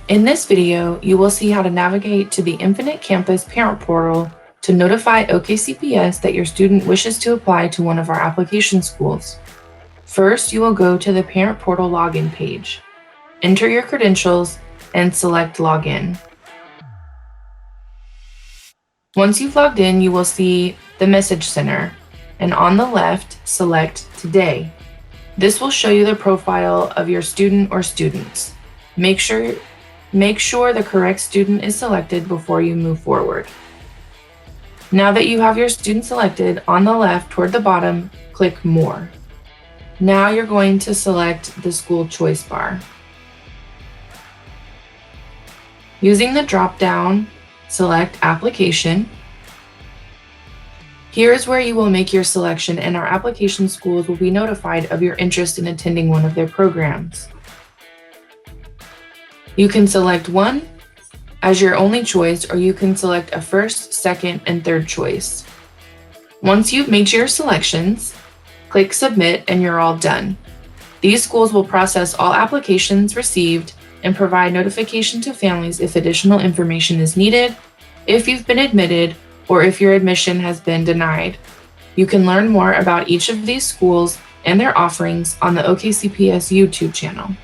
In this video, you will see how to navigate to the Infinite Campus Parent Portal to notify OKCPS that your student wishes to apply to one of our application schools. First, you will go to the Parent Portal login page, enter your credentials, and select Login. Once you've logged in, you will see the Message Center, and on the left, select Today. This will show you the profile of your student or students. Make sure the correct student is selected before you move forward. Now that you have your student selected, on the left toward the bottom, click More. Now you're going to select the school choice bar. Using the drop-down, select Application. Here is where you will make your selection, and our application schools will be notified of your interest in attending one of their programs. You can select one as your only choice, or you can select a first, second, and third choice. Once you've made your selections, click Submit and you're all done. These schools will process all applications received and provide notification to families if additional information is needed, if you've been admitted, or if your admission has been denied. You can learn more about each of these schools and their offerings on the OKCPS YouTube channel.